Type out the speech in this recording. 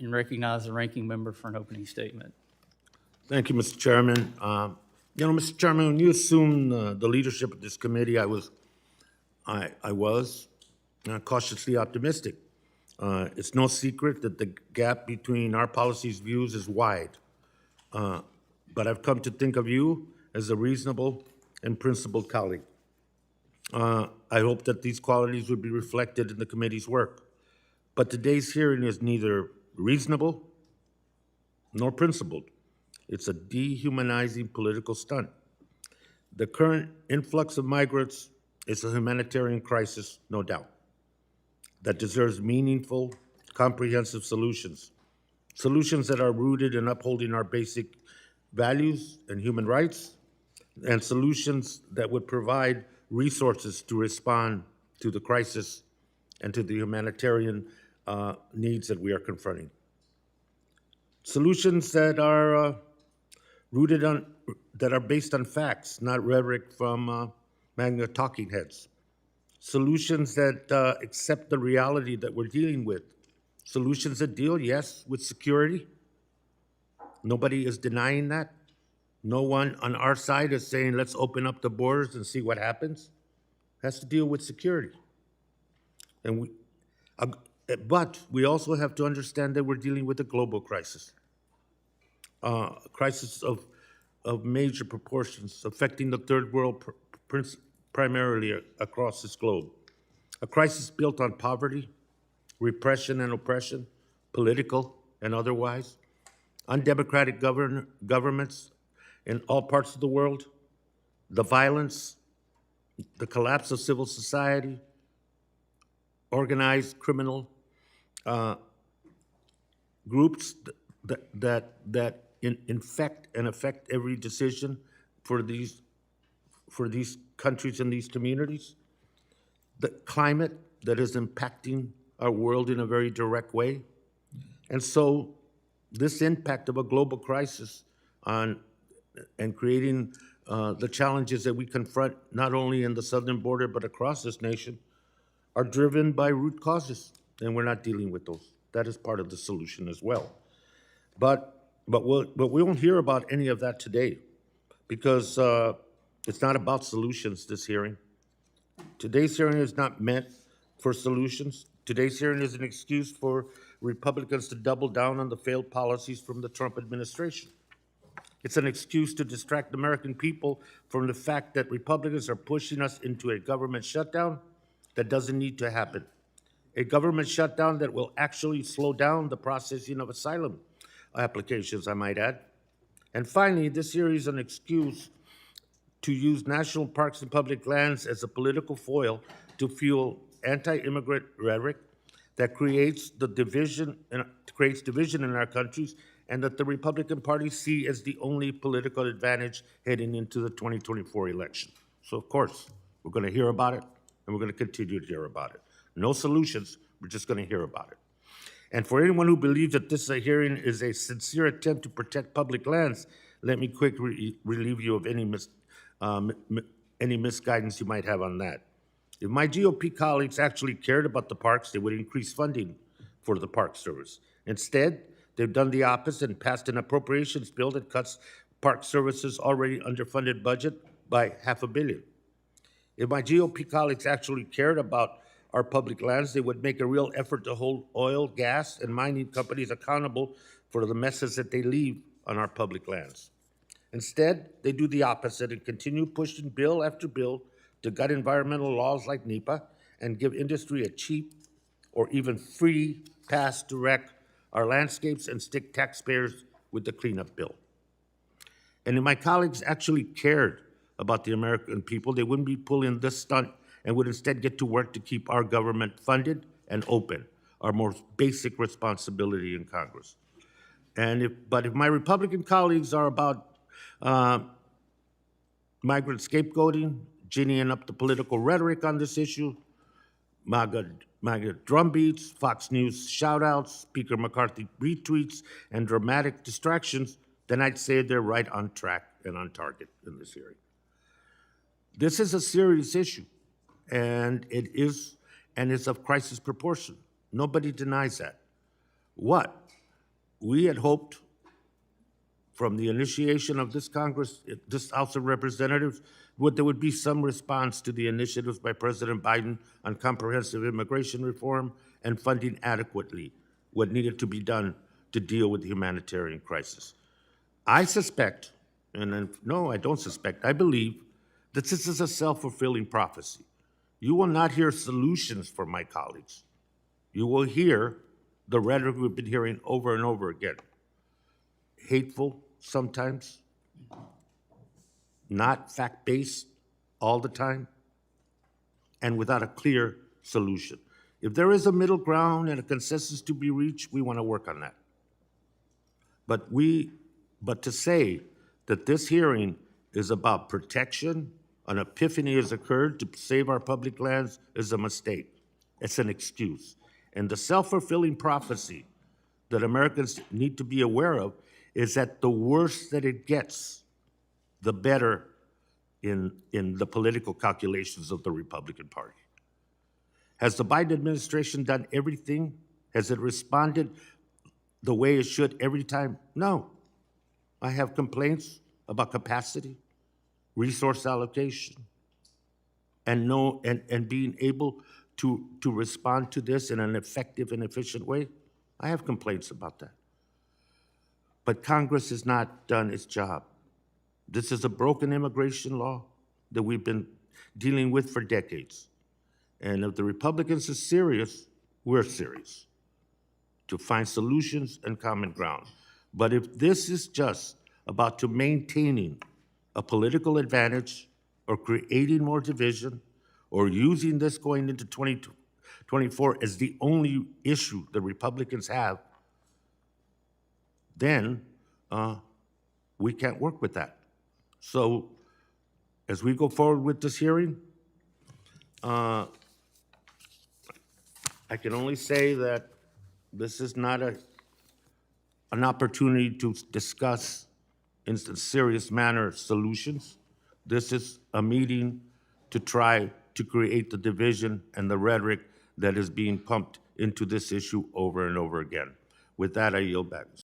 and recognize the ranking member for an opening statement. Thank you, Mr. Chairman. Mr. Chairman, when you assumed the leadership of this committee, I was cautiously optimistic. It's no secret that the gap between our policies' views is wide. But I've come to think of you as a reasonable and principled colleague. I hope that these qualities would be reflected in the committee's work. But today's hearing is neither reasonable nor principled. It's a dehumanizing political stunt. The current influx of migrants is a humanitarian crisis, no doubt, that deserves meaningful, comprehensive solutions. Solutions that are rooted in upholding our basic values and human rights, and solutions that would provide resources to respond to the crisis and to the humanitarian needs that we are confronting. Solutions that are that are based on facts, not rhetoric from MAGA talking heads. Solutions that accept the reality that we're dealing with. Solutions that deal, yes, with security. Nobody is denying that. No one on our side is saying, let's open up the borders and see what happens. It has to deal with security. But we also have to understand that we're dealing with a global crisis. A crisis of major proportions affecting the third world primarily across this globe. A crisis built on poverty, repression and oppression, political and otherwise, undemocratic governments in all parts of the world, the violence, the collapse of civil society, organized criminal groups that infect and affect every decision for these countries and these communities, the climate that is impacting our world in a very direct way. And so this impact of a global crisis on and creating the challenges that we confront not only in the southern border but across this nation are driven by root causes, and we're not dealing with those. That is part of the solution as well. But we won't hear about any of that today because it's not about solutions, this hearing. Today's hearing is not meant for solutions. Today's hearing is an excuse for Republicans to double down on the failed policies from the Trump administration. It's an excuse to distract American people from the fact that Republicans are pushing us into a government shutdown that doesn't need to happen. A government shutdown that will actually slow down the processing of asylum applications, I might add. And finally, this hearing is an excuse to use national parks and public lands as a political foil to fuel anti-immigrant rhetoric that creates division in our countries and that the Republican Party see as the only political advantage heading into the 2024 election. So of course, we're gonna hear about it and we're gonna continue to hear about it. No solutions, we're just gonna hear about it. And for anyone who believes that this hearing is a sincere attempt to protect public lands, let me quickly relieve you of any misguidance you might have on that. If my GOP colleagues actually cared about the parks, they would increase funding for the Park Service. Instead, they've done the opposite and passed an appropriations bill that cuts Park Service's already underfunded budget by $500 million. If my GOP colleagues actually cared about our public lands, they would make a real effort to hold oil, gas, and mining companies accountable for the messes that they leave on our public lands. Instead, they do the opposite and continue pushing bill after bill to gut environmental laws like NEPA and give industry a cheap or even free pass to wreck our landscapes and stick taxpayers with the cleanup bill. And if my colleagues actually cared about the American people, they wouldn't be pulling this stunt and would instead get to work to keep our government funded and open, our most basic responsibility in Congress. But if my Republican colleagues are about migrant scapegoating, ginnying up the political rhetoric on this issue, MAGA drumbeats, Fox News shout-outs, Speaker McCarthy retweets, and dramatic distractions, then I'd say they're right on track and on target in this hearing. This is a serious issue, and it's of crisis proportion. Nobody denies that. What we had hoped from the initiation of this Congress, this House of Representatives, there would be some response to the initiatives by President Biden on comprehensive immigration reform and funding adequately what needed to be done to deal with the humanitarian crisis. I suspect, no, I don't suspect, I believe that this is a self-fulfilling prophecy. You will not hear solutions from my colleagues. You will hear the rhetoric we've been hearing over and over again. Hateful sometimes, not fact-based all the time, and without a clear solution. If there is a middle ground and a consensus to be reached, we want to work on that. But to say that this hearing is about protection, an epiphany has occurred to save our public lands is a mistake. It's an excuse. And the self-fulfilling prophecy that Americans need to be aware of is that the worse that it gets, the better in the political calculations of the Republican Party. Has the Biden administration done everything? Has it responded the way it should every time? No. I have complaints about capacity, resource allocation, and being able to respond to this in an effective and efficient way. I have complaints about that. But Congress has not done its job. This is a broken immigration law that we've been dealing with for decades. And if the Republicans are serious, we're serious to find solutions and common ground. But if this is just about to maintaining a political advantage or creating more division or using this going into 2024 as the only issue the Republicans have, then we can't work with that. So as we go forward with this hearing, I can only say that this is not an opportunity to discuss in a serious manner solutions. This is a meeting to try to create the division and the rhetoric that is being pumped into this issue over and over again. With that, I yield back.